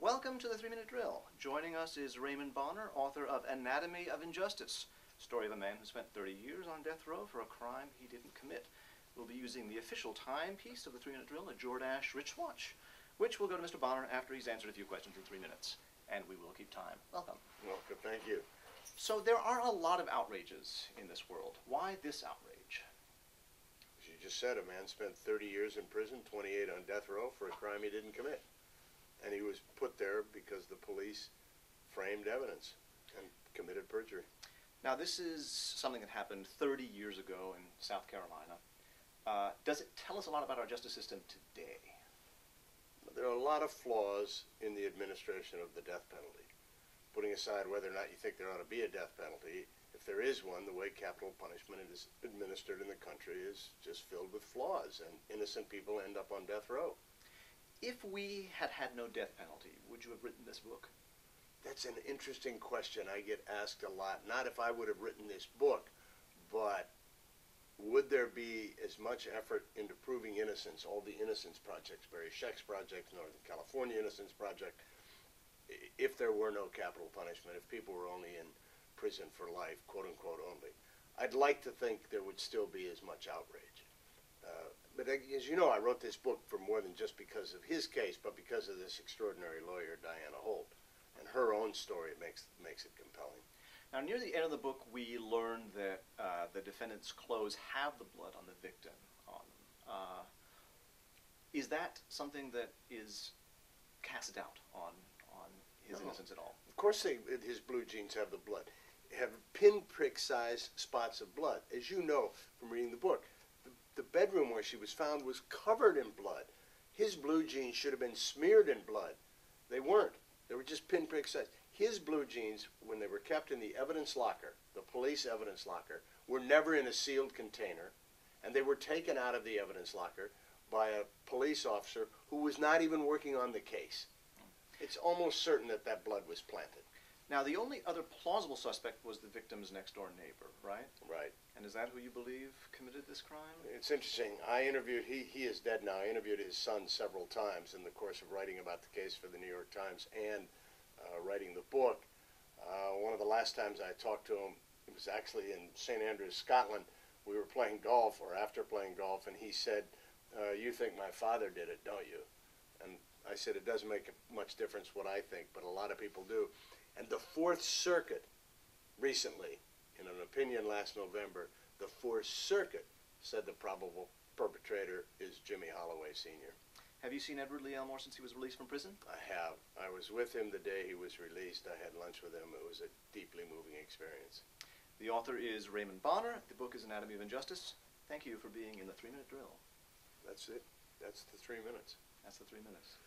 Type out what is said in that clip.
Welcome to the 3-Minute Drill. Joining us is Raymond Bonner, author of Anatomy of Injustice, story of a man who spent 30 years on death row for a crime he didn't commit. We'll be using the official timepiece of the 3-Minute Drill, a Jordache wristwatch, which will go to Mr. Bonner after he's answered a few questions in 3 minutes. And we will keep time. Welcome. Welcome, thank you. So there are a lot of outrages in this world. Why this outrage? As you just said, a man spent 30 years in prison, 28 on death row for a crime he didn't commit. And he was put there because the police framed evidence and committed perjury. Now, this is something that happened 30 years ago in South Carolina. Does it tell us a lot about our justice system today? There are a lot of flaws in the administration of the death penalty. Putting aside whether or not you think there ought to be a death penalty, if there is one, the way capital punishment is administered in the country is just filled with flaws, and innocent people end up on death row. If we had had no death penalty, would you have written this book? That's an interesting question I get asked a lot. Not if I would have written this book, but would there be as much effort into proving innocence, all the innocence projects, Barry Scheck's project, Northern California Innocence Project, if there were no capital punishment, if people were only in prison for life, quote unquote only? I'd like to think there would still be as much outrage. But as you know, I wrote this book for more than just because of his case, but because of this extraordinary lawyer, Diana Holt, and her own story makes it compelling. Now, near the end of the book, we learn that the defendant's clothes have the blood on the victim on them. Is that something that is cast doubt on his innocence at all? Of course his blue jeans have the blood. Have pinprick-sized spots of blood. As you know from reading the book, the bedroom where she was found was covered in blood. His blue jeans should have been smeared in blood. They weren't. They were just pinprick-sized. His blue jeans, when they were kept in the evidence locker, the police evidence locker, were never in a sealed container, and they were taken out of the evidence locker by a police officer who was not even working on the case. It's almost certain that that blood was planted. Now, the only other plausible suspect was the victim's next-door neighbor, right? Right. And is that who you believe committed this crime? It's interesting. I interviewed, he is dead now, I interviewed his son several times in the course of writing about the case for the New York Times and writing the book. One of the last times I talked to him, it was actually in St. Andrews, Scotland. We were playing golf, or after playing golf, and he said, you think my father did it, don't you? And I said, it doesn't make much difference what I think, but a lot of people do. And the Fourth Circuit recently, in an opinion last November, the Fourth Circuit said the probable perpetrator is Jimmy Holloway Sr. Have you seen Edward Lee Elmore since he was released from prison? I have. I was with him the day he was released. I had lunch with him. It was a deeply moving experience. The author is Raymond Bonner. The book is Anatomy of Injustice. Thank you for being in the 3-Minute Drill. That's it. That's the 3 minutes. That's the 3 minutes.